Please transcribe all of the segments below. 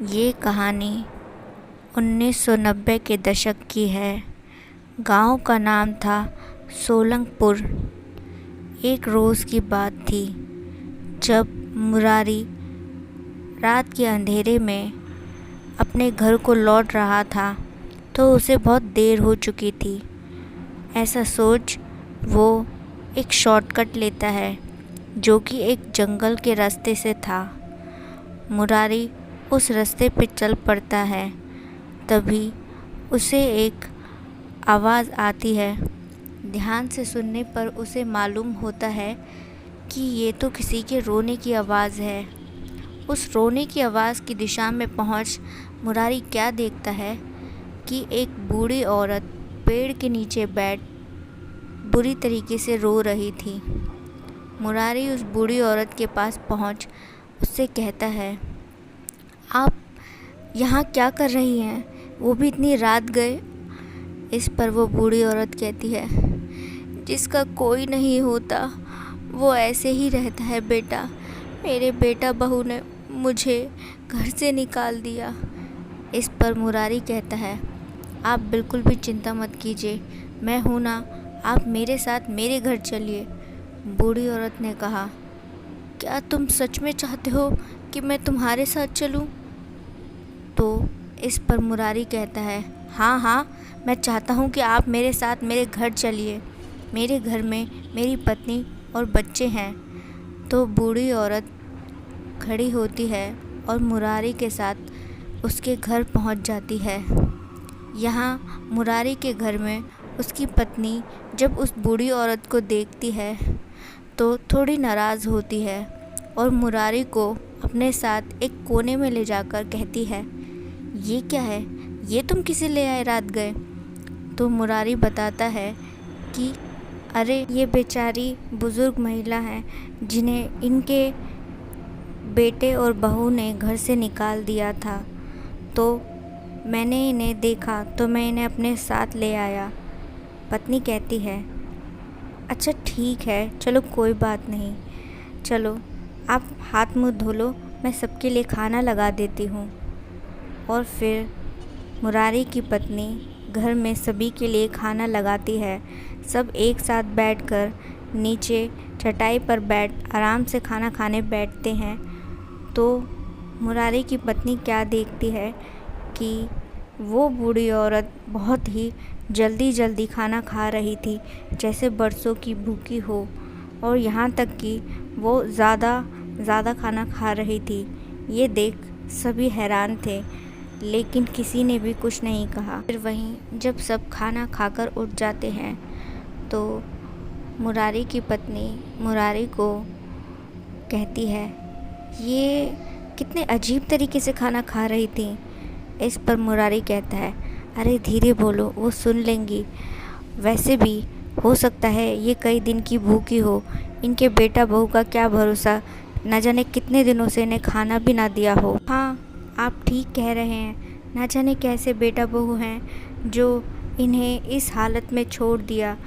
ये कहानी 1990 के दशक की है। गांव का नाम था सोलंगपुर। एक रोज़ की बात थी जब मुरारी रात के अंधेरे में अपने घर को लौट रहा था तो उसे बहुत देर हो चुकी थी। ऐसा सोच वो एक शॉर्टकट लेता है जो कि एक जंगल के रास्ते से था। मुरारी उस रास्ते पे चल पड़ता है। तभी उसे एक आवाज़ आती है। ध्यान से सुनने पर उसे मालूम होता है कि ये तो किसी के रोने की आवाज़ है। उस रोने की आवाज़ की दिशा में पहुंच मुरारी क्या देखता है कि एक बूढ़ी औरत पेड़ के नीचे बैठ बुरी तरीके से रो रही थी। मुरारी उस बूढ़ी औरत के पास पहुंच उससे कहता है, आप यहाँ क्या कर रही हैं, वो भी इतनी रात गए। इस पर वो बूढ़ी औरत कहती है, जिसका कोई नहीं होता वो ऐसे ही रहता है बेटा। मेरे बेटा बहू ने मुझे घर से निकाल दिया। इस पर मुरारी कहता है, आप बिल्कुल भी चिंता मत कीजिए, मैं हूँ ना, आप मेरे साथ मेरे घर चलिए। बूढ़ी औरत ने कहा, क्या तुम सच में चाहते हो कि मैं तुम्हारे साथ चलूँ? तो इस पर मुरारी कहता है, हाँ हाँ, मैं चाहता हूँ कि आप मेरे साथ मेरे घर चलिए। मेरे घर में मेरी पत्नी और बच्चे हैं। तो बूढ़ी औरत खड़ी होती है और मुरारी के साथ उसके घर पहुँच जाती है। यहाँ मुरारी के घर में उसकी पत्नी जब उस बूढ़ी औरत को देखती है तो थोड़ी नाराज़ होती है और मुरारी को अपने साथ एक कोने में ले जाकर कहती है, ये क्या है, ये तुम किसे ले आए रात गए? तो मुरारी बताता है कि अरे ये बेचारी बुज़ुर्ग महिला हैं जिन्हें इनके बेटे और बहू ने घर से निकाल दिया था, तो मैंने इन्हें देखा तो मैं इन्हें अपने साथ ले आया। पत्नी कहती है, अच्छा ठीक है, चलो कोई बात नहीं, चलो आप हाथ मुँह धो लो, मैं सबके लिए खाना लगा देती हूँ। और फिर मुरारी की पत्नी घर में सभी के लिए खाना लगाती है। सब एक साथ बैठकर नीचे चटाई पर बैठ आराम से खाना खाने बैठते हैं। तो मुरारी की पत्नी क्या देखती है कि वो बूढ़ी औरत बहुत ही जल्दी जल्दी खाना खा रही थी, जैसे बरसों की भूखी हो, और यहाँ तक कि वो ज़्यादा खाना खा रही थी। ये देख सभी हैरान थे, लेकिन किसी ने भी कुछ नहीं कहा। फिर वहीं जब सब खाना खाकर उठ जाते हैं तो मुरारी की पत्नी मुरारी को कहती है, ये कितने अजीब तरीके से खाना खा रही थी। इस पर मुरारी कहता है, अरे धीरे बोलो, वो सुन लेंगी। वैसे भी हो सकता है ये कई दिन की भूखी हो, इनके बेटा बहू का क्या भरोसा, न जाने कितने दिनों से इन्हें खाना भी ना दिया हो। हाँ, आप ठीक कह रहे हैं, ना जाने कैसे बेटा बहू हैं जो इन्हें इस हालत में छोड़ दिया।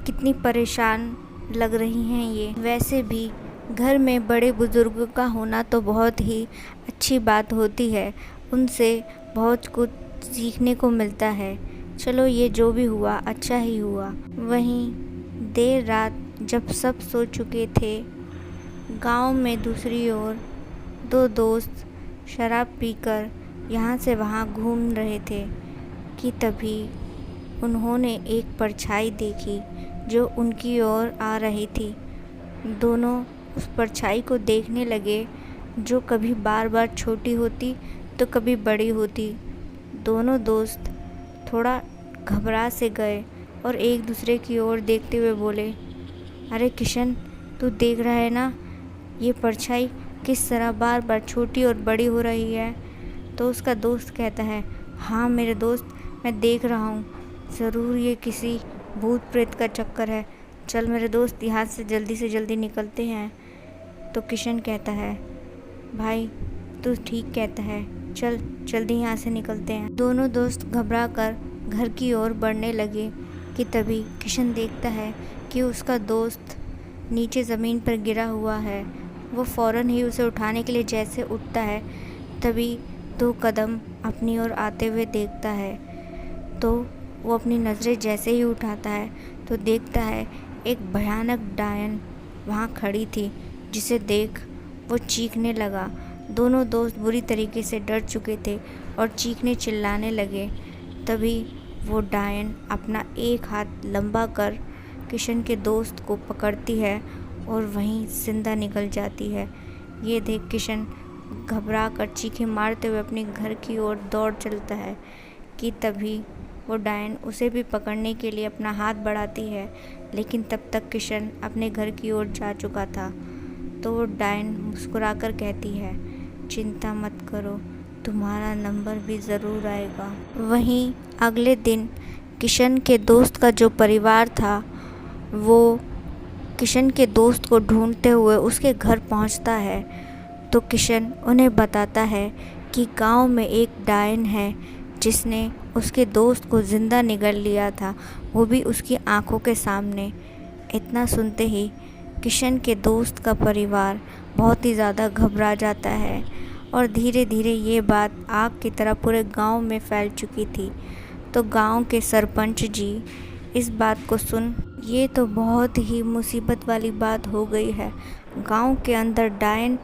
कितनी परेशान लग रही हैं ये। वैसे भी घर में बड़े बुजुर्ग का होना तो बहुत ही अच्छी बात होती है, उनसे बहुत कुछ सीखने को मिलता है। चलो ये जो भी हुआ अच्छा ही हुआ। वहीं देर रात जब सब सो चुके थे, गांव में दूसरी ओर दो दोस्त शराब पीकर यहाँ से वहाँ घूम रहे थे कि तभी उन्होंने एक परछाई देखी जो उनकी ओर आ रही थी। दोनों उस परछाई को देखने लगे जो कभी बार बार छोटी होती तो कभी बड़ी होती। दोनों दोस्त थोड़ा घबरा से गए और एक दूसरे की ओर देखते हुए बोले, अरे किशन, तू देख रहा है ना, ये परछाई किस तरह बार बार छोटी और बड़ी हो रही है। तो उसका दोस्त कहता है, हाँ मेरे दोस्त, मैं देख रहा हूँ, ज़रूर ये किसी भूत प्रेत का चक्कर है। चल मेरे दोस्त, यहाँ से जल्दी निकलते हैं। तो किशन कहता है, भाई तू ठीक कहता है, चल जल्दी यहाँ से निकलते हैं। दोनों दोस्त घबरा कर घर की ओर बढ़ने लगे कि तभी किशन देखता है कि उसका दोस्त नीचे ज़मीन पर गिरा हुआ है। वो फ़ौरन ही उसे उठाने के लिए जैसे उठता है, तभी 2 कदम अपनी ओर आते हुए देखता है, तो वो अपनी नज़रें जैसे ही उठाता है तो देखता है एक भयानक डायन वहाँ खड़ी थी, जिसे देख वो चीखने लगा। दोनों दोस्त बुरी तरीके से डर चुके थे और चीखने चिल्लाने लगे। तभी वो डायन अपना एक हाथ लंबा कर किशन के दोस्त को पकड़ती है और वहीं जिंदा निकल जाती है। ये देख किशन घबरा कर चीखें मारते हुए अपने घर की ओर दौड़ चलता है कि तभी वो डायन उसे भी पकड़ने के लिए अपना हाथ बढ़ाती है, लेकिन तब तक किशन अपने घर की ओर जा चुका था। तो वो डायन मुस्कुराकर कहती है, चिंता मत करो, तुम्हारा नंबर भी ज़रूर आएगा। वहीं अगले दिन किशन के दोस्त का जो परिवार था वो किशन के दोस्त को ढूंढते हुए उसके घर पहुंचता है। तो किशन उन्हें बताता है कि गांव में एक डायन है जिसने उसके दोस्त को ज़िंदा निगल लिया था, वो भी उसकी आंखों के सामने। इतना सुनते ही किशन के दोस्त का परिवार बहुत ही ज़्यादा घबरा जाता है और धीरे धीरे ये बात आग की तरह पूरे गांव में फैल चुकी थी। तो गांव के सरपंच जी इस बात को सुन, ये तो बहुत ही मुसीबत वाली बात हो गई है, गांव के अंदर डायन,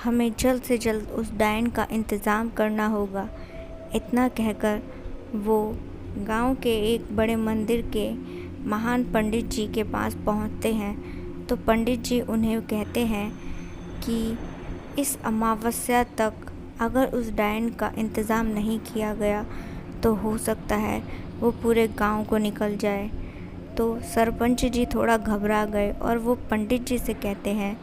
हमें जल्द से जल्द उस डायन का इंतज़ाम करना होगा। इतना कहकर वो गांव के एक बड़े मंदिर के महान पंडित जी के पास पहुंचते हैं। तो पंडित जी उन्हें कहते हैं कि इस अमावस्या तक अगर उस डायन का इंतज़ाम नहीं किया गया तो हो सकता है वो पूरे गांव को निकल जाए। तो सरपंच जी थोड़ा घबरा गए और वो पंडित जी से कहते हैं,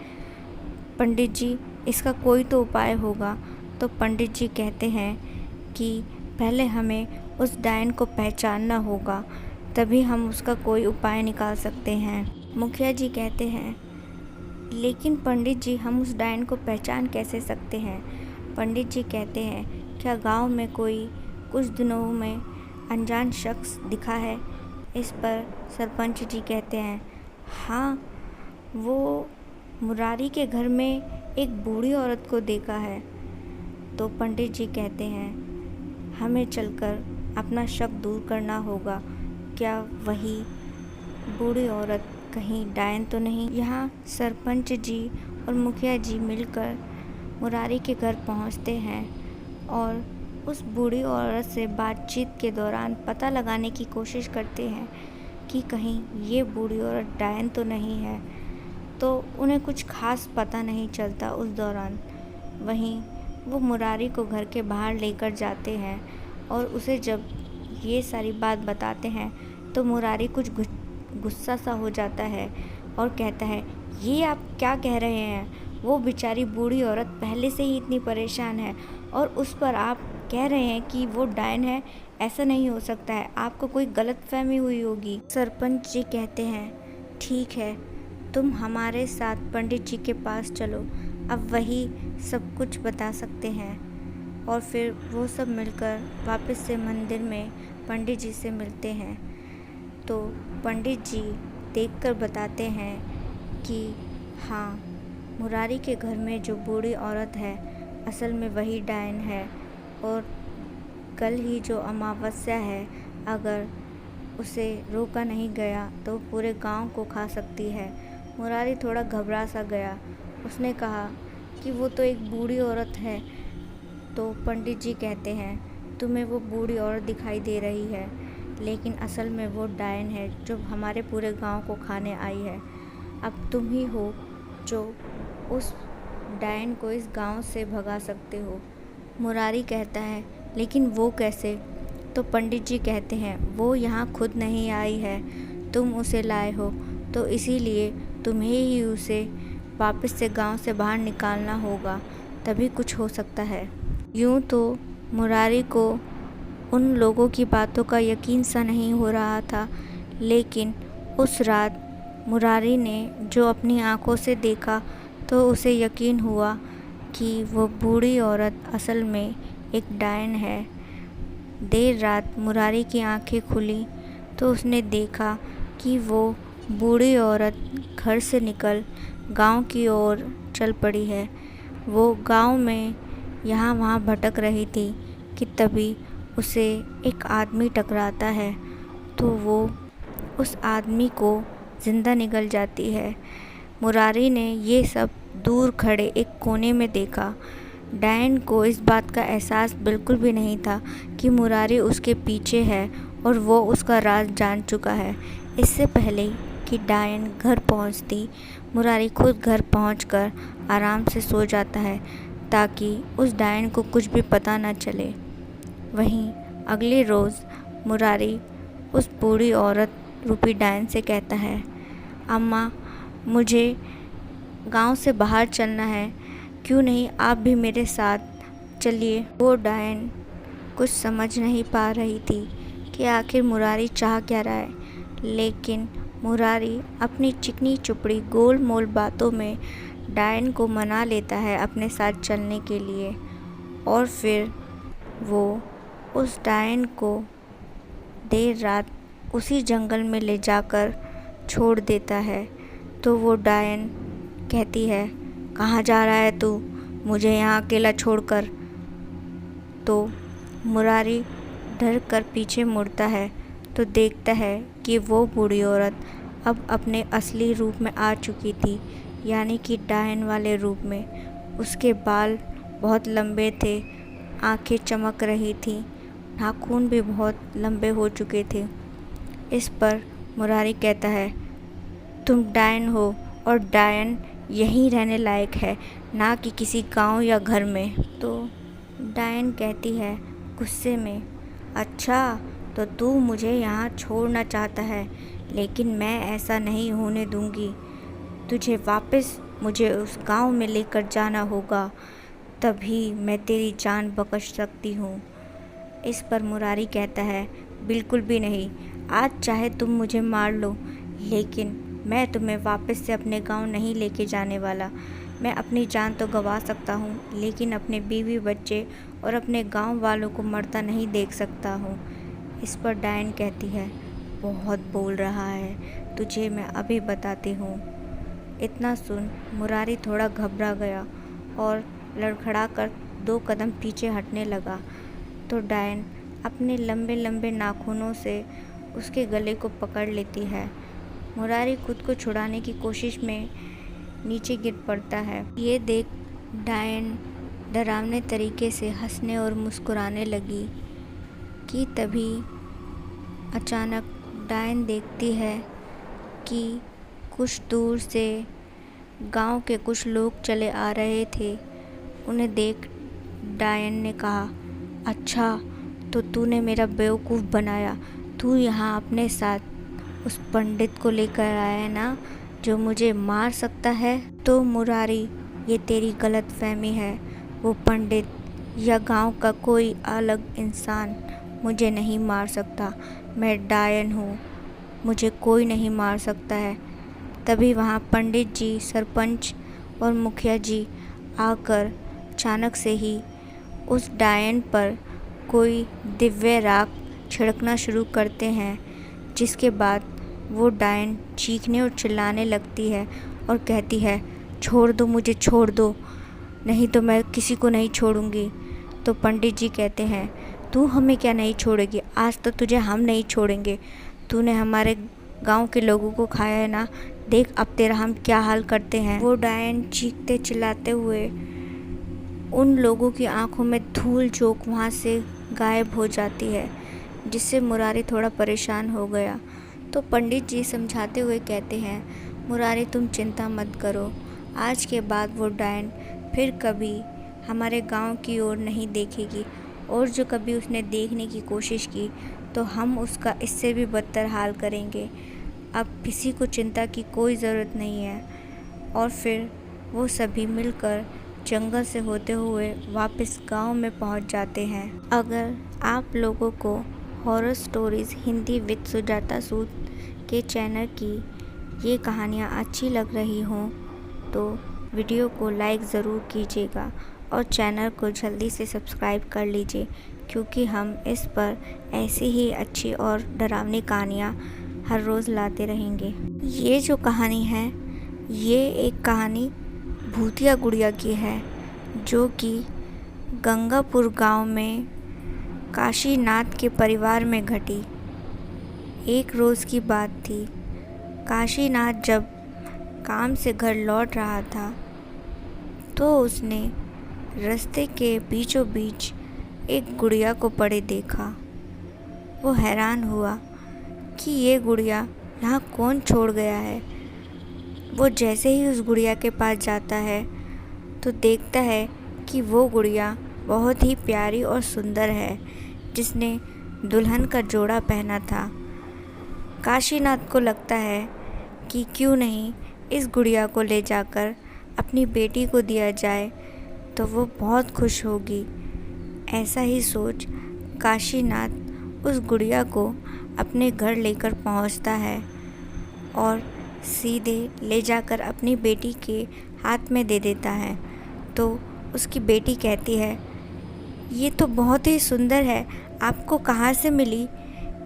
पंडित जी इसका कोई तो उपाय होगा। तो पंडित जी कहते हैं कि पहले हमें उस डायन को पहचानना होगा, तभी हम उसका कोई उपाय निकाल सकते हैं। मुखिया जी कहते हैं, लेकिन पंडित जी हम उस डायन को पहचान कैसे सकते हैं। पंडित जी कहते हैं, क्या गांव में कोई कुछ दिनों में अनजान शख्स दिखा है। इस पर सरपंच जी कहते हैं, हाँ, वो मुरारी के घर में एक बूढ़ी औरत को देखा है। तो पंडित जी कहते हैं, हमें चलकर अपना शक दूर करना होगा, क्या वही बूढ़ी औरत कहीं डायन तो नहीं। यहाँ सरपंच जी और मुखिया जी मिलकर मुरारी के घर पहुँचते हैं और उस बूढ़ी औरत से बातचीत के दौरान पता लगाने की कोशिश करते हैं कि कहीं ये बूढ़ी औरत डायन तो नहीं है। तो उन्हें कुछ खास पता नहीं चलता उस दौरान। वहीं वो मुरारी को घर के बाहर लेकर जाते हैं और उसे जब ये सारी बात बताते हैं तो मुरारी कुछ गुस्सा सा हो जाता है और कहता है, ये आप क्या कह रहे हैं, वो बेचारी बूढ़ी औरत पहले से ही इतनी परेशान है और उस पर आप कह रहे हैं कि वो डायन है, ऐसा नहीं हो सकता है, आपको कोई गलतफहमी हुई होगी। सरपंच जी कहते हैं, ठीक है, तुम हमारे साथ पंडित जी के पास चलो, अब वही सब कुछ बता सकते हैं। और फिर वो सब मिलकर वापस से मंदिर में पंडित जी से मिलते हैं। तो पंडित जी देखकर बताते हैं कि हाँ, मुरारी के घर में जो बूढ़ी औरत है असल में वही डायन है और कल ही जो अमावस्या है, अगर उसे रोका नहीं गया तो पूरे गांव को खा सकती है। मुरारी थोड़ा घबरा सा गया, उसने कहा कि वो तो एक बूढ़ी औरत है। तो पंडित जी कहते हैं, तुम्हें वो बूढ़ी औरत दिखाई दे रही है, लेकिन असल में वो डायन है जो हमारे पूरे गांव को खाने आई है। अब तुम ही हो जो उस डायन को इस गांव से भगा सकते हो। मुरारी कहता है, लेकिन वो कैसे। तो पंडित जी कहते हैं, वो यहाँ खुद नहीं आई है, तुम उसे लाए हो, तो इसीलिए तुम्हें ही उसे वापस से गांव से बाहर निकालना होगा, तभी कुछ हो सकता है। यूँ तो मुरारी को उन लोगों की बातों का यकीन सा नहीं हो रहा था, लेकिन उस रात मुरारी ने जो अपनी आंखों से देखा तो उसे यकीन हुआ कि वो बूढ़ी औरत असल में एक डायन है। देर रात मुरारी की आंखें खुली तो उसने देखा कि वो बूढ़ी औरत घर से निकल गांव की ओर चल पड़ी है। वो गांव में यहाँ वहाँ भटक रही थी कि तभी उसे एक आदमी टकराता है, तो वो उस आदमी को ज़िंदा निकल जाती है। मुरारी ने ये सब दूर खड़े एक कोने में देखा। डायन को इस बात का एहसास बिल्कुल भी नहीं था कि मुरारी उसके पीछे है और वो उसका राज जान चुका है। इससे पहले कि डायन घर पहुंचती, मुरारी खुद घर पहुंचकर आराम से सो जाता है ताकि उस डायन को कुछ भी पता न चले। वहीं अगले रोज़ मुरारी उस बूढ़ी औरत रूपी डायन से कहता है, अम्मा, मुझे गांव से बाहर चलना है, क्यों नहीं आप भी मेरे साथ चलिए। वो डायन कुछ समझ नहीं पा रही थी कि आखिर मुरारी चाह क्या रहा है, लेकिन मुरारी अपनी चिकनी चुपड़ी गोल मोल बातों में डायन को मना लेता है अपने साथ चलने के लिए। और फिर वो उस डायन को देर रात उसी जंगल में ले जाकर छोड़ देता है। तो वो डायन कहती है, कहाँ जा रहा है तू, मुझे यहाँ अकेला छोड़कर। तो मुरारी डर कर पीछे मुड़ता है तो देखता है कि वो बूढ़ी औरत अब अपने असली रूप में आ चुकी थी, यानी कि डायन वाले रूप में। उसके बाल बहुत लंबे थे, आंखें चमक रही थीं, नाखून भी बहुत लंबे हो चुके थे। इस पर मुरारी कहता है, तुम डायन हो और डायन यहीं रहने लायक है, ना कि किसी गांव या घर में। तो डायन कहती है गुस्से में, अच्छा तो तू मुझे यहाँ छोड़ना चाहता है, लेकिन मैं ऐसा नहीं होने दूँगी। तुझे वापस मुझे उस गांव में लेकर जाना होगा, तभी मैं तेरी जान बख्श सकती हूँ। इस पर मुरारी कहता है, बिल्कुल भी नहीं, आज चाहे तुम मुझे मार लो, लेकिन मैं तुम्हें वापस से अपने गांव नहीं लेके जाने वाला। मैं अपनी जान तो गंवा सकता हूँ, लेकिन अपने बीवी बच्चे और अपने गांव वालों को मरता नहीं देख सकता हूँ। इस पर डायन कहती है, बहुत बोल रहा है, तुझे मैं अभी बताती हूँ। इतना सुन मुरारी थोड़ा घबरा गया और लड़खड़ाकर 2 कदम पीछे हटने लगा। तो डायन अपने लंबे लंबे नाखूनों से उसके गले को पकड़ लेती है। मुरारी खुद को छुड़ाने की कोशिश में नीचे गिर पड़ता है। ये देख डायन डरावने तरीके से हंसने और मुस्कुराने लगी कि तभी अचानक डायन देखती है कि कुछ दूर से गांव के कुछ लोग चले आ रहे थे। उन्हें देख डायन ने कहा, अच्छा तो तूने मेरा बेवकूफ़ बनाया, तू यहाँ अपने साथ उस पंडित को लेकर आया है ना, जो मुझे मार सकता है। तो मुरारी, ये तेरी गलत फहमी है, वो पंडित या गांव का कोई अलग इंसान मुझे नहीं मार सकता। मैं डायन हूँ, मुझे कोई नहीं मार सकता है। तभी वहाँ पंडित जी, सरपंच और मुखिया जी आकर अचानक से ही उस डायन पर कोई दिव्य राख छिड़कना शुरू करते हैं, जिसके बाद वो डायन चीखने और चिल्लाने लगती है और कहती है, छोड़ दो मुझे, छोड़ दो, नहीं तो मैं किसी को नहीं छोड़ूंगी। तो पंडित जी कहते हैं, तू हमें क्या नहीं छोड़ेगी, आज तो तुझे हम नहीं छोड़ेंगे। तूने हमारे गांव के लोगों को खाया है ना, देख अब तेरा हम क्या हाल करते हैं। वो डायन चीखते चिल्लाते हुए उन लोगों की आंखों में धूल झोंक वहाँ से गायब हो जाती है, जिससे मुरारी थोड़ा परेशान हो गया। तो पंडित जी समझाते हुए कहते हैं, मुरारी तुम चिंता मत करो, आज के बाद वो डायन फिर कभी हमारे गांव की ओर नहीं देखेगी, और जो कभी उसने देखने की कोशिश की तो हम उसका इससे भी बदतर हाल करेंगे। अब किसी को चिंता की कोई ज़रूरत नहीं है। और फिर वो सभी मिलकर जंगल से होते हुए वापस गांव में पहुंच जाते हैं। अगर आप लोगों को horror stories Hindi with Sujata Sood के चैनल की ये कहानियाँ अच्छी लग रही हों तो वीडियो को लाइक ज़रूर कीजिएगा और चैनल को जल्दी से सब्सक्राइब कर लीजिए, क्योंकि हम इस पर ऐसी ही अच्छी और डरावनी कहानियाँ हर रोज़ लाते रहेंगे। ये जो कहानी है, ये एक कहानी भूतिया गुड़िया की है, जो कि गंगापुर गांव में काशीनाथ के परिवार में घटी एक रोज़ की बात थी। काशीनाथ जब काम से घर लौट रहा था तो उसने रास्ते के बीचों बीच एक गुड़िया को पड़े देखा। वो हैरान हुआ कि ये गुड़िया यहाँ कौन छोड़ गया है। वो जैसे ही उस गुड़िया के पास जाता है तो देखता है कि वो गुड़िया बहुत ही प्यारी और सुंदर है, जिसने दुल्हन का जोड़ा पहना था। काशीनाथ को लगता है कि क्यों नहीं इस गुड़िया को ले जाकर अपनी बेटी को दिया जाए तो वो बहुत खुश होगी। ऐसा ही सोच काशीनाथ उस गुड़िया को अपने घर लेकर पहुंचता है और सीधे ले जाकर अपनी बेटी के हाथ में दे देता है। तो उसकी बेटी कहती है, ये तो बहुत ही सुंदर है, आपको कहाँ से मिली?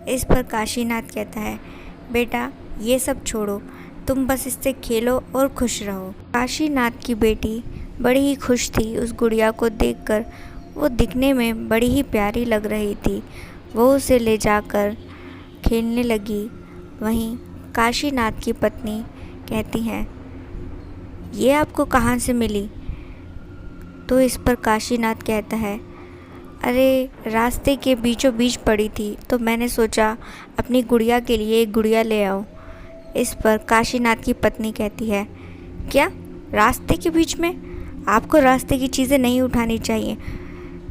इस पर काशीनाथ कहता है, बेटा ये सब छोड़ो, तुम बस इससे खेलो और खुश रहो। काशीनाथ की बेटी बड़ी ही खुश थी उस गुड़िया को देखकर। वो दिखने में बड़ी ही प्यारी लग रही थी। वो उसे ले जाकर खेलने लगी। वहीं काशीनाथ की पत्नी कहती हैं, ये आपको कहाँ से मिली? तो इस पर काशीनाथ कहता है, अरे रास्ते के बीचों बीच पड़ी थी तो मैंने सोचा अपनी गुड़िया के लिए एक गुड़िया ले आओ। इस पर काशीनाथ की पत्नी कहती है, क्या रास्ते के बीच में? आपको रास्ते की चीज़ें नहीं उठानी चाहिए।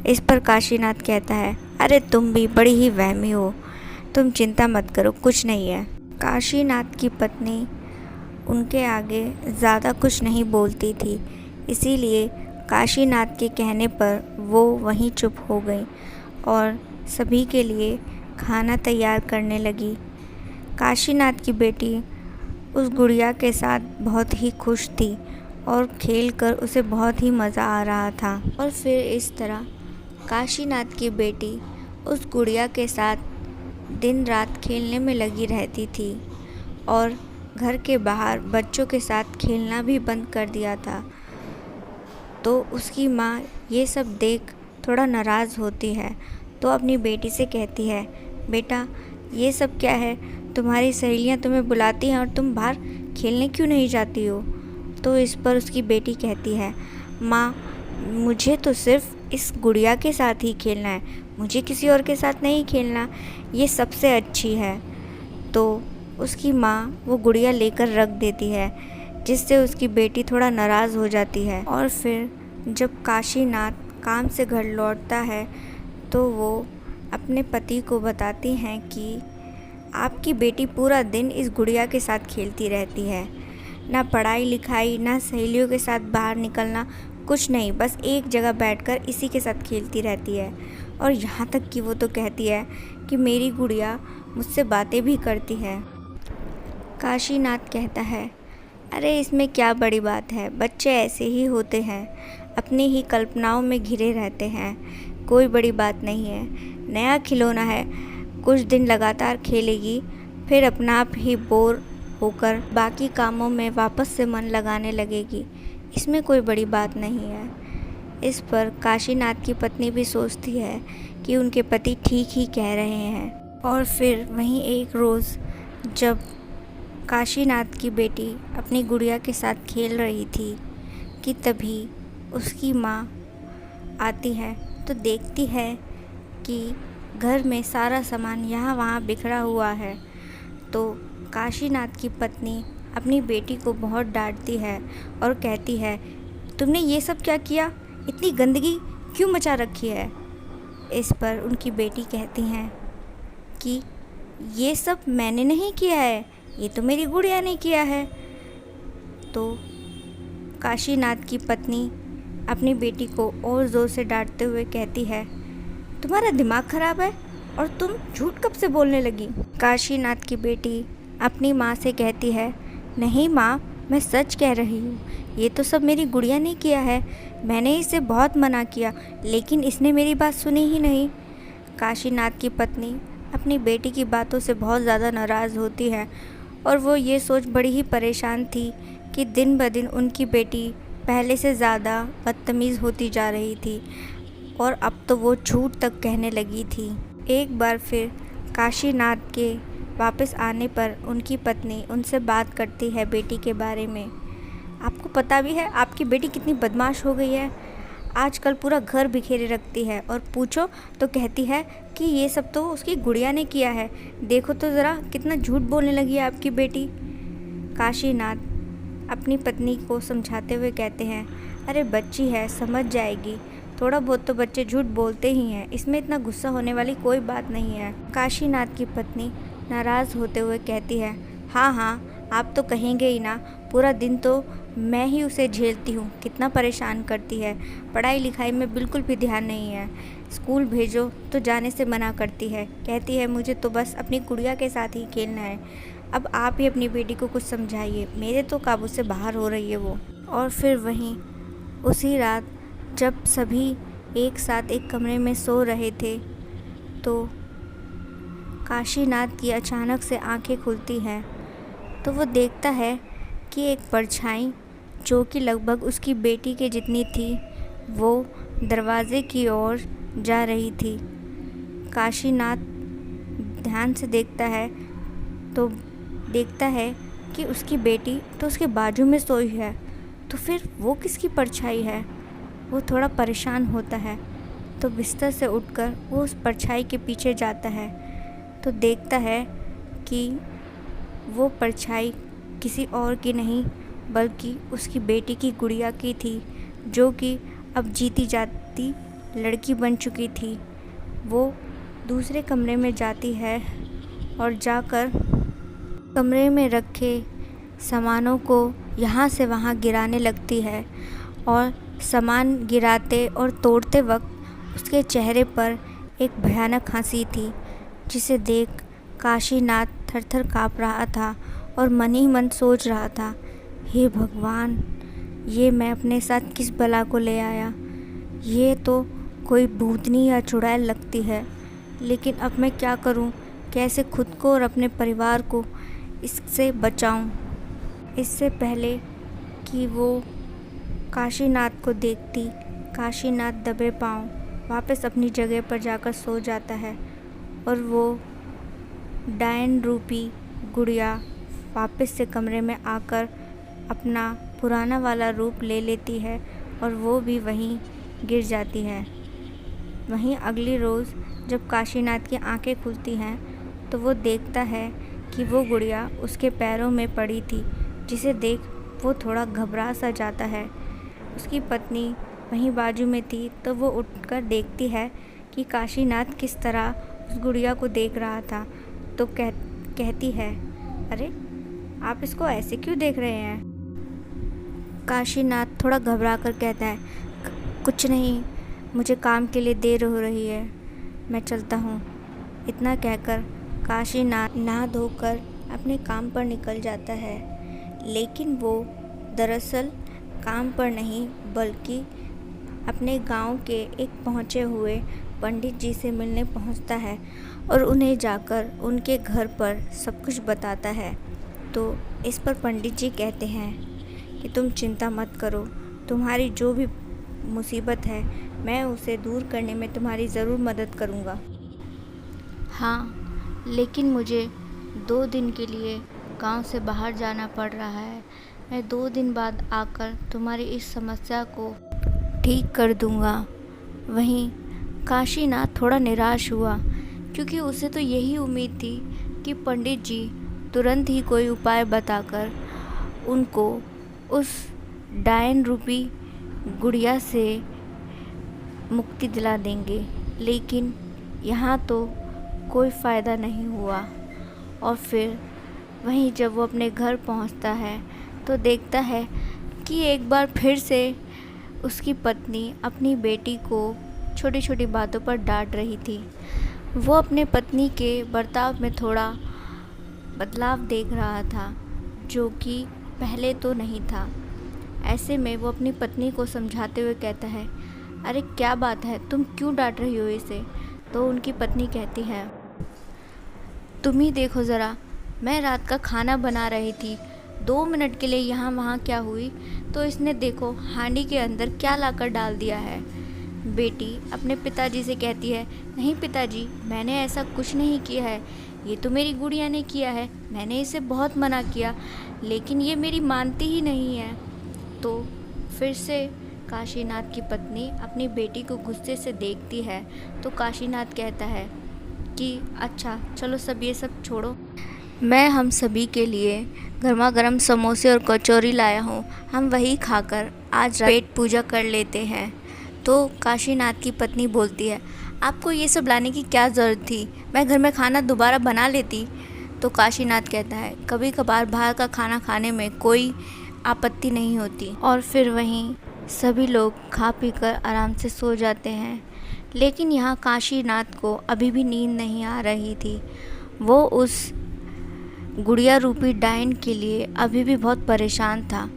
इस पर काशीनाथ कहता है, अरे तुम भी बड़ी ही वहमी हो, तुम चिंता मत करो, कुछ नहीं है। काशीनाथ की पत्नी उनके आगे ज़्यादा कुछ नहीं बोलती थी, इसीलिए काशीनाथ के कहने पर वो वहीं चुप हो गई और सभी के लिए खाना तैयार करने लगी। काशीनाथ की बेटी उस गुड़िया के साथ बहुत ही खुश थी और खेलकर उसे बहुत ही मज़ा आ रहा था। और फिर इस तरह काशीनाथ की बेटी उस गुड़िया के साथ दिन रात खेलने में लगी रहती थी और घर के बाहर बच्चों के साथ खेलना भी बंद कर दिया था। तो उसकी माँ ये सब देख थोड़ा नाराज़ होती है तो अपनी बेटी से कहती है, बेटा ये सब क्या है? तुम्हारी सहेलियाँ तुम्हें बुलाती हैं और तुम बाहर खेलने क्यों नहीं जाती हो? तो इस पर उसकी बेटी कहती है, माँ मुझे तो सिर्फ इस गुड़िया के साथ ही खेलना है, मुझे किसी और के साथ नहीं खेलना, ये सबसे अच्छी है। तो उसकी माँ वो गुड़िया लेकर रख देती है, जिससे उसकी बेटी थोड़ा नाराज़ हो जाती है। और फिर जब काशीनाथ काम से घर लौटता है तो वो अपने पति को बताती हैं कि आपकी बेटी पूरा दिन इस गुड़िया के साथ खेलती रहती है, ना पढ़ाई लिखाई ना सहेलियों के साथ बाहर निकलना, कुछ नहीं, बस एक जगह बैठकर इसी के साथ खेलती रहती है। और यहाँ तक कि वो तो कहती है कि मेरी गुड़िया मुझसे बातें भी करती है। काशीनाथ कहता है, अरे इसमें क्या बड़ी बात है, बच्चे ऐसे ही होते हैं, अपनी ही कल्पनाओं में घिरे रहते हैं, कोई बड़ी बात नहीं है, नया खिलौना है, कुछ दिन लगातार खेलेगी फिर अपना आप ही बोर होकर बाकी कामों में वापस से मन लगाने लगेगी, इसमें कोई बड़ी बात नहीं है। इस पर काशीनाथ की पत्नी भी सोचती है कि उनके पति ठीक ही कह रहे हैं। और फिर वहीं एक रोज़ जब काशीनाथ की बेटी अपनी गुड़िया के साथ खेल रही थी कि तभी उसकी माँ आती है तो देखती है कि घर में सारा सामान यहाँ वहाँ बिखरा हुआ है। तो काशीनाथ की पत्नी अपनी बेटी को बहुत डांटती है और कहती है, तुमने ये सब क्या किया, इतनी गंदगी क्यों मचा रखी है? इस पर उनकी बेटी कहती हैं कि ये सब मैंने नहीं किया है, ये तो मेरी गुड़िया ने किया है। तो काशीनाथ की पत्नी अपनी बेटी को और ज़ोर से डांटते हुए कहती है, तुम्हारा दिमाग ख़राब है और तुम झूठ कब से बोलने लगी? काशीनाथ की बेटी अपनी माँ से कहती है, नहीं माँ, मैं सच कह रही हूँ, ये तो सब मेरी गुड़िया ने किया है, मैंने इसे बहुत मना किया लेकिन इसने मेरी बात सुनी ही नहीं। काशीनाथ की पत्नी अपनी बेटी की बातों से बहुत ज़्यादा नाराज़ होती है और वो ये सोच बड़ी ही परेशान थी कि दिन ब दिन उनकी बेटी पहले से ज़्यादा बदतमीज़ होती जा रही थी। और अब तो वो झूठ तक कहने लगी थी। एक बार फिर काशीनाथ के वापस आने पर उनकी पत्नी उनसे बात करती है बेटी के बारे में। आपको पता भी है आपकी बेटी कितनी बदमाश हो गई है, आजकल पूरा घर बिखेरे रखती है और पूछो तो कहती है कि ये सब तो उसकी गुड़िया ने किया है। देखो तो ज़रा कितना झूठ बोलने लगी है आपकी बेटी। काशीनाथ अपनी पत्नी को समझाते हुए कहते हैं, अरे बच्ची है, समझ जाएगी, थोड़ा बहुत तो बच्चे झूठ बोलते ही हैं, इसमें इतना गुस्सा होने वाली कोई बात नहीं है। काशीनाथ की पत्नी नाराज़ होते हुए कहती है, हाँ हाँ आप तो कहेंगे ही ना, पूरा दिन तो मैं ही उसे झेलती हूँ, कितना परेशान करती है, पढ़ाई लिखाई में बिल्कुल भी ध्यान नहीं है, स्कूल भेजो तो जाने से मना करती है, कहती है मुझे तो बस अपनी गुड़िया के साथ ही खेलना है। अब आप ही अपनी बेटी को कुछ समझाइए, मेरे तो काबू से बाहर हो रही है वो। और फिर वहीं उसी रात जब सभी एक साथ एक कमरे में सो रहे थे तो काशीनाथ की अचानक से आंखें खुलती हैं तो वो देखता है कि एक परछाई जो कि लगभग उसकी बेटी के जितनी थी वो दरवाज़े की ओर जा रही थी। काशीनाथ ध्यान से देखता है तो देखता है कि उसकी बेटी तो उसके बाजू में सोई है, तो फिर वो किसकी परछाई है। वो थोड़ा परेशान होता है तो बिस्तर से उठकर वो उस परछाई के पीछे जाता है तो देखता है कि वो परछाई किसी और की नहीं बल्कि उसकी बेटी की गुड़िया की थी, जो कि अब जीती जाती लड़की बन चुकी थी। वो दूसरे कमरे में जाती है और जाकर कमरे में रखे सामानों को यहाँ से वहाँ गिराने लगती है और सामान गिराते और तोड़ते वक्त उसके चेहरे पर एक भयानक हंसी थी, जिसे देख काशीनाथ थर-थर काँप रहा था और मन ही मन सोच रहा था, हे भगवान, ये मैं अपने साथ किस बला को ले आया। ये तो कोई भूतनी या चुड़ैल लगती है, लेकिन अब मैं क्या करूं, कैसे खुद को और अपने परिवार को इससे बचाऊं। इससे पहले कि वो काशीनाथ को देखती, काशीनाथ दबे पांव वापस अपनी जगह पर जाकर सो जाता है और वो डायन रूपी गुड़िया वापस से कमरे में आकर अपना पुराना वाला रूप ले लेती है और वो भी वहीं गिर जाती है। वहीं अगली रोज़ जब काशीनाथ की आंखें खुलती हैं तो वो देखता है कि वो गुड़िया उसके पैरों में पड़ी थी, जिसे देख वो थोड़ा घबरा सा जाता है। उसकी पत्नी वहीं बाजू में थी तो वो उठकर देखती है कि काशीनाथ किस तरह उस गुड़िया को देख रहा था, तो कहती है, अरे आप इसको ऐसे क्यों देख रहे हैं। काशीनाथ थोड़ा घबरा कर कहता है, कुछ नहीं, मुझे काम के लिए देर हो रही है, मैं चलता हूँ। इतना कहकर काशीनाथ नहा धोकर अपने काम पर निकल जाता है, लेकिन वो दरअसल काम पर नहीं बल्कि अपने गांव के एक पहुँचे हुए पंडित जी से मिलने पहुँचता है और उन्हें जाकर उनके घर पर सब कुछ बताता है। तो इस पर पंडित जी कहते हैं कि तुम चिंता मत करो, तुम्हारी जो भी मुसीबत है मैं उसे दूर करने में तुम्हारी ज़रूर मदद करूँगा। हाँ, लेकिन मुझे 2 दिन के लिए गांव से बाहर जाना पड़ रहा है। मैं 2 दिन बाद आकर तुम्हारी इस समस्या को ठीक कर दूँगा। वहीं काशीनाथ थोड़ा निराश हुआ, क्योंकि उसे तो यही उम्मीद थी कि पंडित जी तुरंत ही कोई उपाय बताकर उनको उस डायन रूपी गुड़िया से मुक्ति दिला देंगे, लेकिन यहाँ तो कोई फ़ायदा नहीं हुआ। और फिर वहीं जब वो अपने घर पहुँचता है तो देखता है कि एक बार फिर से उसकी पत्नी अपनी बेटी को छोटी छोटी बातों पर डांट रही थी। वो अपने पत्नी के बर्ताव में थोड़ा बदलाव देख रहा था, जो कि पहले तो नहीं था। ऐसे में वो अपनी पत्नी को समझाते हुए कहता है, अरे क्या बात है, तुम क्यों डांट रही हो इसे। तो उनकी पत्नी कहती है, तुम ही देखो ज़रा, मैं रात का खाना बना रही थी, 2 मिनट के लिए यहाँ वहाँ क्या हुई तो इसने देखो हांडी के अंदर क्या लाकर डाल दिया है। बेटी अपने पिताजी से कहती है, नहीं पिताजी, मैंने ऐसा कुछ नहीं किया है, ये तो मेरी गुड़िया ने किया है, मैंने इसे बहुत मना किया लेकिन ये मेरी मानती ही नहीं है। तो फिर से काशीनाथ की पत्नी अपनी बेटी को गुस्से से देखती है तो काशीनाथ कहता है कि अच्छा चलो सब ये सब छोड़ो, मैं हम सभी के लिए गर्मा गर्म समोसे और कचौरी लाया हूँ, हम वही खाकर आज पेट पूजा कर लेते हैं। तो काशीनाथ की पत्नी बोलती है, आपको ये सब लाने की क्या ज़रूरत थी, मैं घर में खाना दोबारा बना लेती। तो काशीनाथ कहता है, कभी कभार बाहर का खाना खाने में कोई आपत्ति नहीं होती। और फिर वहीं सभी लोग खा पी कर आराम से सो जाते हैं। लेकिन यहाँ काशीनाथ को अभी भी नींद नहीं आ रही थी। वो उस गुड़िया रूपी डायन के लिए अभी भी बहुत परेशान था।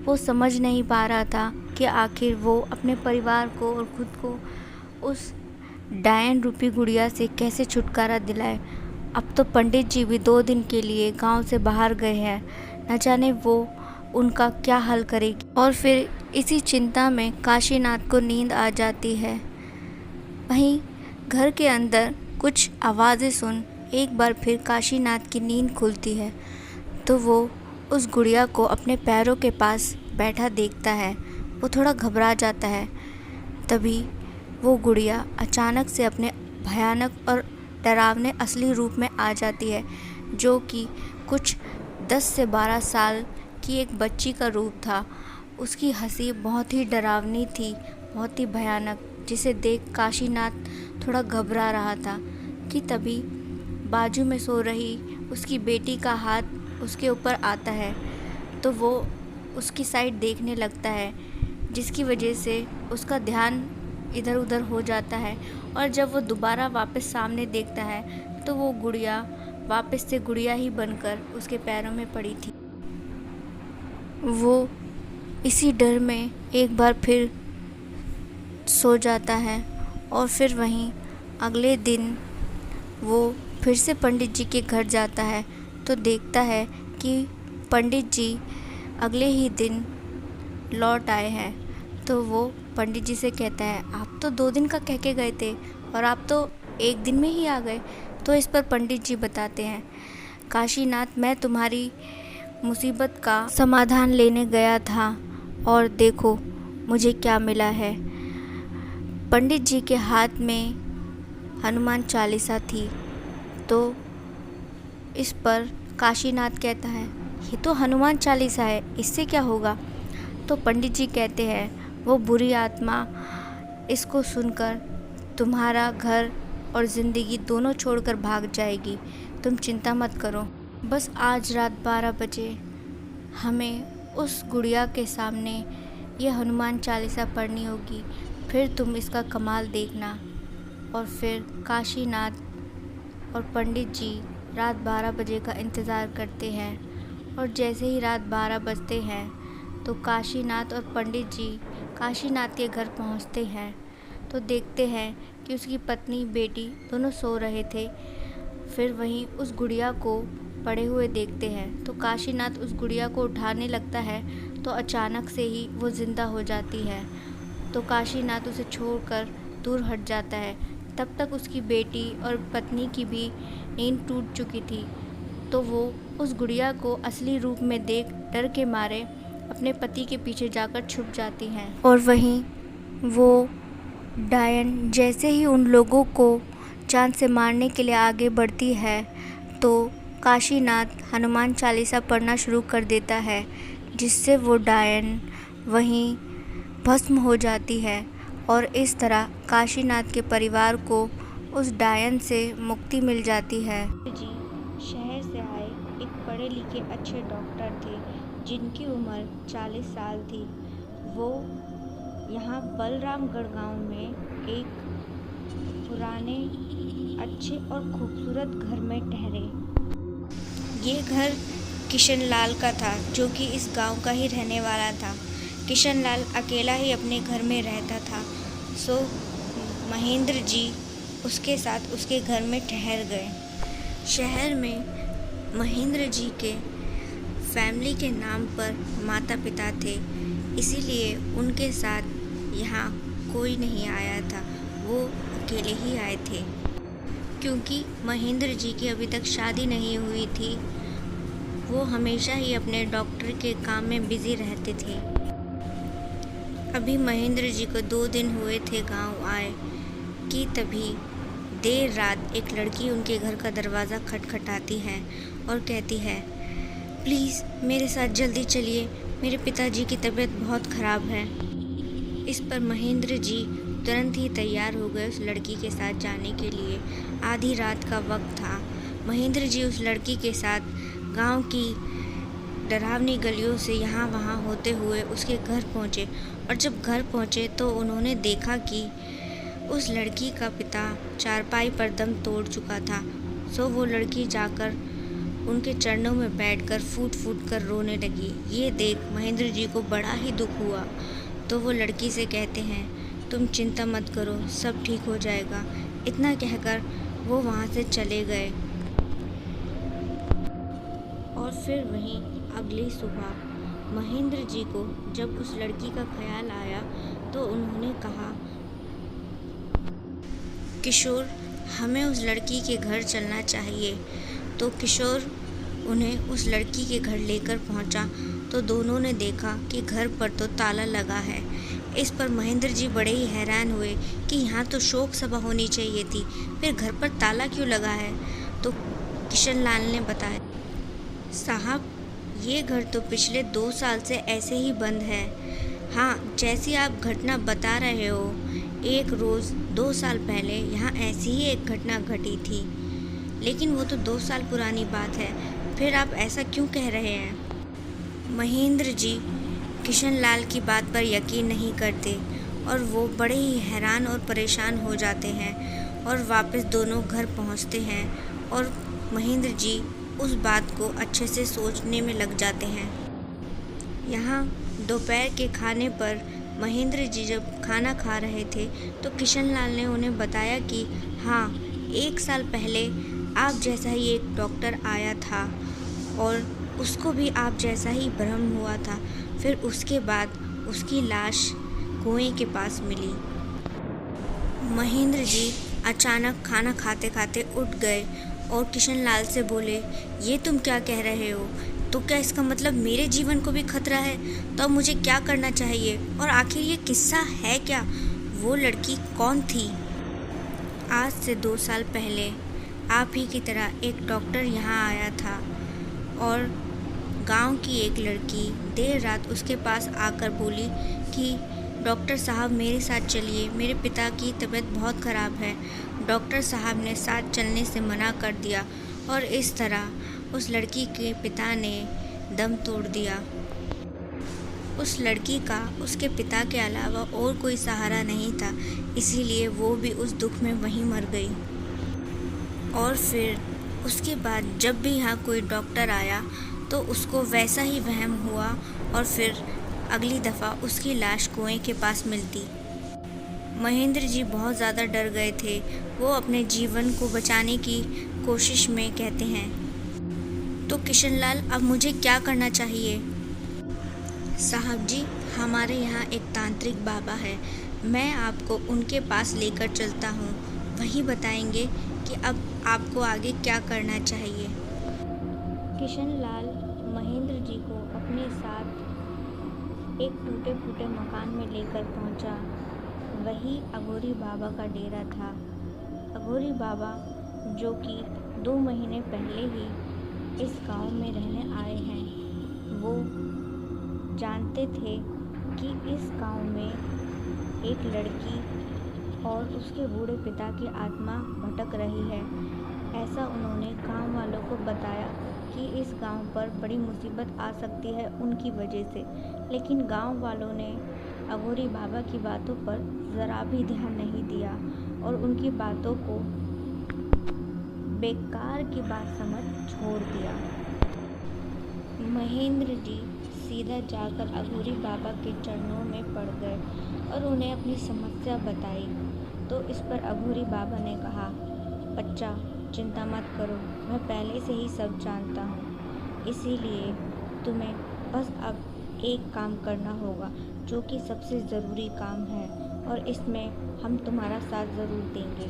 वो समझ नहीं पा रहा था कि आखिर वो अपने परिवार को और खुद को उस डायन रूपी गुड़िया से कैसे छुटकारा दिलाए। अब तो पंडित जी भी 2 दिन के लिए गांव से बाहर गए हैं, न जाने वो उनका क्या हल करेगी। और फिर इसी चिंता में काशीनाथ को नींद आ जाती है। वहीं घर के अंदर कुछ आवाज़ें सुन एक बार फिर काशीनाथ की नींद खुलती है तो वो उस गुड़िया को अपने पैरों के पास बैठा देखता है। वो थोड़ा घबरा जाता है। तभी वो गुड़िया अचानक से अपने भयानक और डरावने असली रूप में आ जाती है, जो कि कुछ 10 से 12 साल की एक बच्ची का रूप था। उसकी हंसी बहुत ही डरावनी थी, बहुत ही भयानक, जिसे देख काशीनाथ थोड़ा घबरा रहा था कि तभी बाजू में सो रही उसकी बेटी का हाथ उसके ऊपर आता है तो वो उसकी साइड देखने लगता है, जिसकी वजह से उसका ध्यान इधर उधर हो जाता है। और जब वो दोबारा वापस सामने देखता है तो वो गुड़िया वापस से गुड़िया ही बनकर उसके पैरों में पड़ी थी। वो इसी डर में एक बार फिर सो जाता है। और फिर वहीं अगले दिन वो फिर से पंडित जी के घर जाता है तो देखता है कि पंडित जी अगले ही दिन लौट आए हैं। तो वो पंडित जी से कहता है, आप तो 2 दिन का कह के गए थे और आप तो 1 दिन में ही आ गए। तो इस पर पंडित जी बताते हैं, काशीनाथ, मैं तुम्हारी मुसीबत का समाधान लेने गया था और देखो मुझे क्या मिला है। पंडित जी के हाथ में हनुमान चालीसा थी। तो इस पर काशीनाथ कहता है, ये तो हनुमान चालीसा है, इससे क्या होगा। तो पंडित जी कहते हैं, वो बुरी आत्मा इसको सुनकर तुम्हारा घर और ज़िंदगी दोनों छोड़कर भाग जाएगी, तुम चिंता मत करो। बस आज रात 12 बजे हमें उस गुड़िया के सामने ये हनुमान चालीसा पढ़नी होगी, फिर तुम इसका कमाल देखना। और फिर काशीनाथ और पंडित जी रात 12 बजे का इंतज़ार करते हैं। और जैसे ही रात 12 बजते हैं तो काशीनाथ और पंडित जी काशीनाथ के घर पहुंचते हैं तो देखते हैं कि उसकी पत्नी बेटी दोनों सो रहे थे। फिर वहीं उस गुड़िया को पड़े हुए देखते हैं तो काशीनाथ उस गुड़िया को उठाने लगता है तो अचानक से ही वो ज़िंदा हो जाती है। तो काशीनाथ उसे छोड़कर दूर हट जाता है। तब तक उसकी बेटी और पत्नी की भी नींद टूट चुकी थी। तो वो उस गुड़िया को असली रूप में देख डर के मारे अपने पति के पीछे जाकर छुप जाती हैं। और वहीं वो डायन जैसे ही उन लोगों को जान से मारने के लिए आगे बढ़ती है तो काशीनाथ हनुमान चालीसा पढ़ना शुरू कर देता है, जिससे वो डायन वहीं भस्म हो जाती है। और इस तरह काशीनाथ के परिवार को उस डायन से मुक्ति मिल जाती है। जी शहर से आए एक पढ़े लिखे अच्छे डॉक्टर थे जिनकी उम्र 40 साल थी। वो यहाँ बलरामगढ़ गांव में एक पुराने अच्छे और खूबसूरत घर में ठहरे। ये घर किशनलाल का था, जो कि इस गांव का ही रहने वाला था। किशनलाल अकेला ही अपने घर में रहता था। सो महेंद्र जी उसके साथ उसके घर में ठहर गए। शहर में महेंद्र जी के फैमिली के नाम पर माता पिता थे, इसीलिए उनके साथ यहाँ कोई नहीं आया था, वो अकेले ही आए थे। क्योंकि महेंद्र जी की अभी तक शादी नहीं हुई थी, वो हमेशा ही अपने डॉक्टर के काम में बिजी रहते थे। अभी महेंद्र जी को 2 दिन हुए थे गांव आए कि तभी देर रात एक लड़की उनके घर का दरवाज़ा खटखटाती है और कहती है, प्लीज़ मेरे साथ जल्दी चलिए, मेरे पिताजी की तबीयत बहुत ख़राब है। इस पर महेंद्र जी तुरंत ही तैयार हो गए उस लड़की के साथ जाने के लिए। आधी रात का वक्त था। महेंद्र जी उस लड़की के साथ गांव की डरावनी गलियों से यहाँ वहाँ होते हुए उसके घर पहुँचे, और जब घर पहुँचे तो उन्होंने देखा कि उस लड़की का पिता चारपाई पर दम तोड़ चुका था। सो वो लड़की जाकर उनके चरणों में बैठकर फूट फूट कर रोने लगी। ये देख महेंद्र जी को बड़ा ही दुख हुआ। तो वो लड़की से कहते हैं, तुम चिंता मत करो, सब ठीक हो जाएगा। इतना कहकर वो वहाँ से चले गए। और फिर वहीं अगली सुबह महेंद्र जी को जब उस लड़की का ख्याल आया तो उन्होंने कहा, किशोर, हमें उस लड़की के घर चलना चाहिए। तो किशोर उन्हें उस लड़की के घर लेकर पहुंचा तो दोनों ने देखा कि घर पर तो ताला लगा है। इस पर महेंद्र जी बड़े ही हैरान हुए कि यहाँ तो शोक सभा होनी चाहिए थी, फिर घर पर ताला क्यों लगा है। तो किशन लाल ने बताया, साहब, ये घर तो पिछले 2 साल से ऐसे ही बंद है। हाँ, जैसी आप घटना बता रहे हो, एक रोज़ 2 साल पहले यहाँ ऐसी ही एक घटना घटी थी, लेकिन वो तो 2 साल पुरानी बात है। फिर आप ऐसा क्यों कह रहे हैं। महेंद्र जी किशन लाल की बात पर यकीन नहीं करते और वो बड़े ही हैरान और परेशान हो जाते हैं और वापस दोनों घर पहुंचते हैं और महेंद्र जी उस बात को अच्छे से सोचने में लग जाते हैं। यहाँ दोपहर के खाने पर महेंद्र जी जब खाना खा रहे थे तो किशन लाल ने उन्हें बताया कि हाँ, 1 साल पहले आप जैसा ही एक डॉक्टर आया था और उसको भी आप जैसा ही भ्रम हुआ था। फिर उसके बाद उसकी लाश कुएं के पास मिली। महेंद्र जी अचानक खाना खाते खाते उठ गए और किशन लाल से बोले, ये तुम क्या कह रहे हो। तो क्या इसका मतलब मेरे जीवन को भी खतरा है। तो अब मुझे क्या करना चाहिए और आखिर ये किस्सा है क्या। वो लड़की कौन थी। आज से 2 साल पहले आप ही की तरह एक डॉक्टर यहाँ आया था और गांव की एक लड़की देर रात उसके पास आकर बोली कि डॉक्टर साहब मेरे साथ चलिए, मेरे पिता की तबीयत बहुत ख़राब है। डॉक्टर साहब ने साथ चलने से मना कर दिया और इस तरह उस लड़की के पिता ने दम तोड़ दिया। उस लड़की का उसके पिता के अलावा और कोई सहारा नहीं था, इसीलिए वो भी उस दुख में वहीं मर गई। और फिर उसके बाद जब भी यहाँ कोई डॉक्टर आया तो उसको वैसा ही वहम हुआ और फिर अगली दफ़ा उसकी लाश कुएं के पास मिलती। महेंद्र जी बहुत ज़्यादा डर गए थे। वो अपने जीवन को बचाने की कोशिश में कहते हैं, तो किशन लाल, अब मुझे क्या करना चाहिए। साहब जी, हमारे यहाँ एक तांत्रिक बाबा है, मैं आपको उनके पास लेकर चलता हूँ। वही बताएंगे कि अब आपको आगे क्या करना चाहिए। किशन लाल महेंद्र जी को अपने साथ एक टूटे फूटे मकान में लेकर पहुंचा। वही अघोरी बाबा का डेरा था। अघोरी बाबा जो कि 2 महीने पहले ही इस गांव में रहने आए हैं, वो जानते थे कि इस गांव में एक लड़की और उसके बूढ़े पिता की आत्मा भटक रही है। ऐसा उन्होंने गांव वालों को बताया कि इस गांव पर बड़ी मुसीबत आ सकती है उनकी वजह से, लेकिन गांव वालों ने अघोरी बाबा की बातों पर ज़रा भी ध्यान नहीं दिया और उनकी बातों को बेकार की बात समझ छोड़ दिया। महेंद्र जी सीधा जाकर अघोरी बाबा के चरणों में पड़ गए और उन्हें अपनी समस्या बताई। तो इस पर अघोरी बाबा ने कहा, बच्चा, चिंता मत करो, मैं पहले से ही सब जानता हूँ, इसीलिए तुम्हें बस अब एक काम करना होगा जो कि सबसे ज़रूरी काम है। और इसमें हम तुम्हारा साथ ज़रूर देंगे।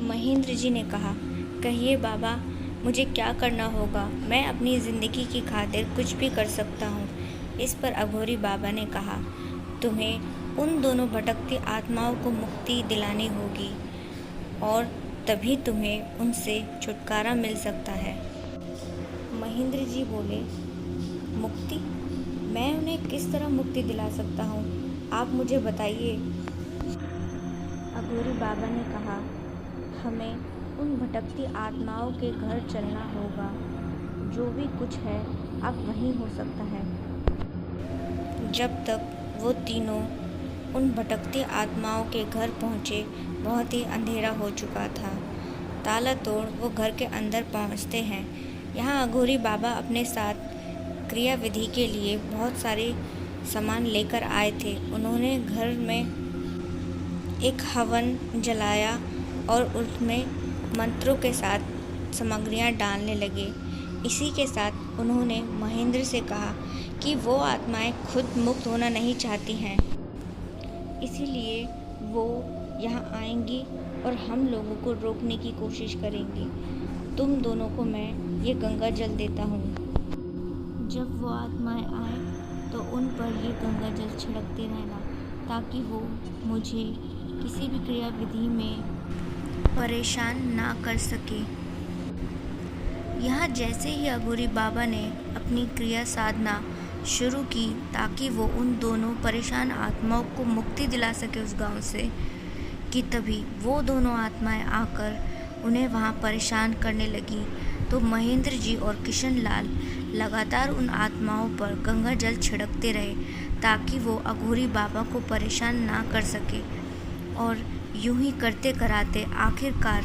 महेंद्र जी ने कहा, कहिए बाबा, मुझे क्या करना होगा? मैं अपनी ज़िंदगी की खातिर कुछ भी कर सकता हूँ। इस पर अघोरी बाबा ने कहा, तुम्हें उन दोनों भटकती आत्माओं को मुक्ति दिलानी होगी और तभी तुम्हें उनसे छुटकारा मिल सकता है। महेंद्र जी बोले, मुक्ति? मैं उन्हें किस तरह मुक्ति दिला सकता हूँ? आप मुझे बताइए। अघोरी बाबा ने कहा, हमें उन भटकती आत्माओं के घर चलना होगा। जो भी कुछ है अब वहीं हो सकता है। जब तक वो तीनों उन भटकती आत्माओं के घर पहुँचे, बहुत ही अंधेरा हो चुका था। ताला तोड़ वो घर के अंदर पहुँचते हैं। यहाँ अघोरी बाबा अपने साथ क्रिया विधि के लिए बहुत सारे सामान लेकर आए थे। उन्होंने घर में एक हवन जलाया और उसमें मंत्रों के साथ सामग्रियाँ डालने लगे। इसी के साथ उन्होंने महेंद्र से कहा कि वो आत्माएं खुद मुक्त होना नहीं चाहती हैं, इसीलिए वो यहाँ आएंगी और हम लोगों को रोकने की कोशिश करेंगी। तुम दोनों को मैं ये गंगा जल देता हूँ। जब वो आत्माएं आए तो उन पर ये गंगा जल छिड़कते रहना, ताकि वो मुझे किसी भी क्रिया विधि में परेशान ना कर सके। यहाँ जैसे ही अघोरी बाबा ने अपनी क्रिया साधना शुरू की ताकि वो उन दोनों परेशान आत्माओं को मुक्ति दिला सके उस गांव से, कि तभी वो दोनों आत्माएं आकर उन्हें वहाँ परेशान करने लगी। तो महेंद्र जी और किशन लाल लगातार उन आत्माओं पर गंगा जल छिड़कते रहे ताकि वो अघोरी बाबा को परेशान ना कर सके। और यूं ही करते कराते आखिरकार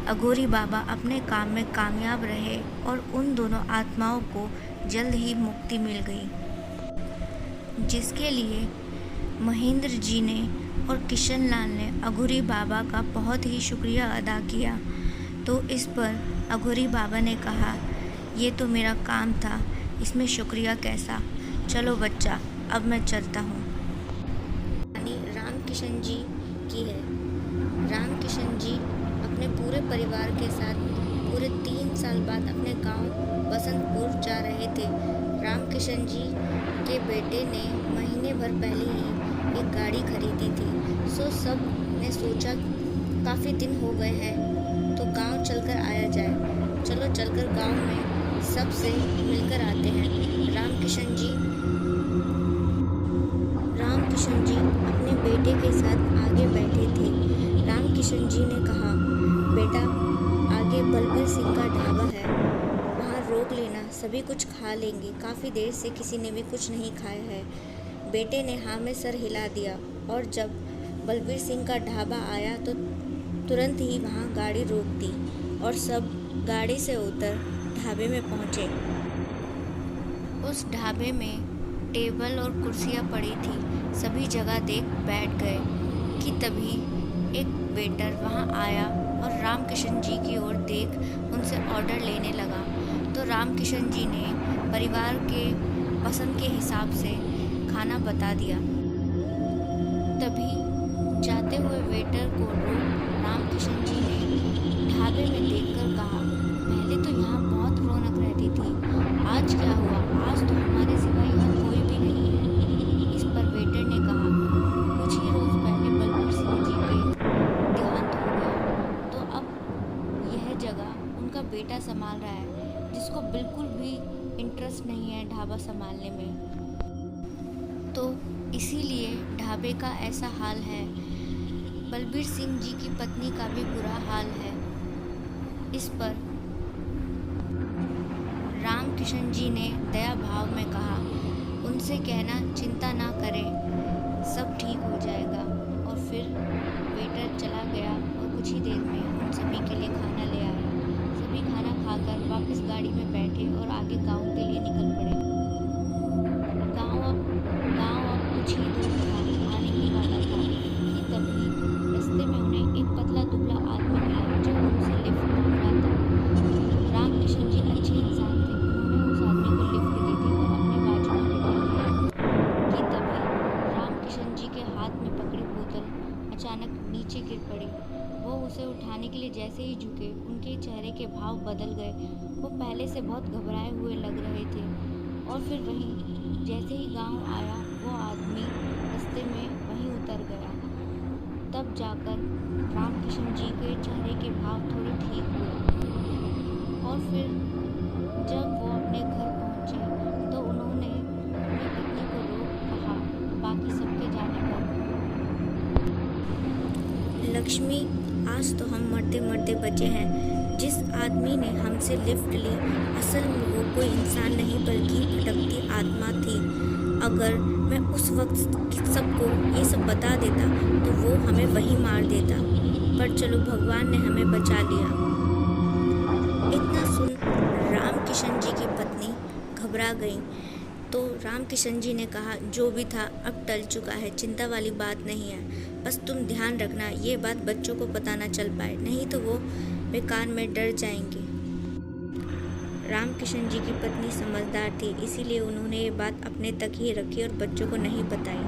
अघोरी बाबा अपने काम में कामयाब रहे और उन दोनों आत्माओं को जल्द ही मुक्ति मिल गई, जिसके लिए महेंद्र जी ने और किशन लाल ने अघोरी बाबा का बहुत ही शुक्रिया अदा किया। तो इस पर अघोरी बाबा ने कहा, ये तो मेरा काम था, इसमें शुक्रिया कैसा? चलो बच्चा, अब मैं चलता हूँ। रामकिशन जी की है। रामकिशन जी अपने पूरे परिवार के साथ पूरे 3 साल बाद अपने गांव बसंतपुर जा रहे थे। रामकिशन जी के बेटे ने महीने भर पहले ही एक गाड़ी खरीदी थी। सब ने सोचा काफ़ी दिन हो गए हैं तो गांव चलकर आया जाए। चलो चलकर गांव में सबसे मिलकर आते हैं। रामकिशन जी अपने बेटे के साथ आगे बैठे थे। रामकिशन जी ने कहा, बेटा, आगे बलबीर सिंह का ढाबा है, वहाँ रोक लेना, सभी कुछ खा लेंगे। काफ़ी देर से किसी ने भी कुछ नहीं खाया है। बेटे ने हाँ में सर हिला दिया और जब बलबीर सिंह का ढाबा आया तो तुरंत ही वहाँ गाड़ी रोक दी और सब गाड़ी से उतर ढाबे में पहुँचे। उस ढाबे में टेबल और कुर्सियाँ पड़ी थी। सभी जगह देख बैठ गए कि तभी एक वेटर वहाँ आया और रामकिशन जी की ओर देख उनसे ऑर्डर लेने लगा। तो रामकिशन जी ने परिवार के पसंद के हिसाब से खाना बता दिया। तभी जाते हुए वेटर को रोक रामकिशन जी ने ढाबे में देखकर कहा, पहले तो यहाँ बहुत रौनक रहती थी, आज क्या हुआ? आज तो हमारे सिवा यहाँ कोई भी नहीं है। इस पर वेटर ने कहा, कुछ ही रोज पहले बलबीर सिंह जी के देहांत हो गया, तो अब यह जगह उनका बेटा संभाल रहा है, जिसको बिल्कुल भी इंटरेस्ट नहीं है ढाबा संभालने में। तो इसीलिए ढाबे का ऐसा हाल है। बलबीर सिंह जी की पत्नी का भी बुरा हाल है। इस पर रामकिशन जी ने दया भाव में कहा, उनसे कहना चिंता ना करें, सब ठीक हो जाएगा। और फिर वेटर चला गया और कुछ ही देर में उन सभी के लिए खाना ले आया। सभी खाना खाकर वापस गाड़ी में बैठे और आगे गांव के लिए निकल पड़े। गांव अब कुछ ही दूर था, आने ही वाला था कि तभी रास्ते में उन्हें एक पतला दुबला आदमी मिला जो उनसे लिफ्ट मांग रहा था। रामकिशन जी अच्छे इंसान थे, उन्होंने उस आदमी को लिफ्ट दे दी और अपने बाजू में बिठा दिया कि तभी रामकिशन जी के हाथ में उठाने के लिए जैसे ही झुके, उनके चेहरे के भाव बदल गए। वो पहले से बहुत घबराए हुए लग रहे थे। और फिर वहीं जैसे ही गांव आया, वो आदमी रास्ते में वहीं उतर गया। तब जाकर रामकिशन जी के चेहरे के भाव थोड़े ठीक हुए। और फिर जब वो अपने घर पहुंचे तो उन्होंने अपनी पत्नी को रोक कहा, बाकी सबके जाने पर। लक्ष्मी, आज तो हम मरते मरते बचे हैं। जिस आदमी ने हमसे लिफ्ट ली, असल में वो कोई इंसान नहीं बल्कि भटकती आत्मा थी। अगर मैं उस वक्त सबको ये सब बता देता तो वो हमें वहीं मार देता, पर चलो भगवान ने हमें बचा लिया। इतना सुन रामकिशन जी की पत्नी घबरा गई। तो रामकिशन जी ने कहा, जो भी था अब टल चुका है, चिंता वाली बात नहीं है। बस तुम ध्यान रखना ये बात बच्चों को पता ना चल पाए, नहीं तो वो बेकार में डर जाएंगे। रामकिशन जी की पत्नी समझदार थी, इसीलिए उन्होंने ये बात अपने तक ही रखी और बच्चों को नहीं बताई।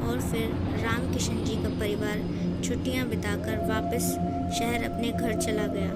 और फिर रामकिशन जी का परिवार छुट्टियां बिताकर वापस शहर अपने घर चला गया।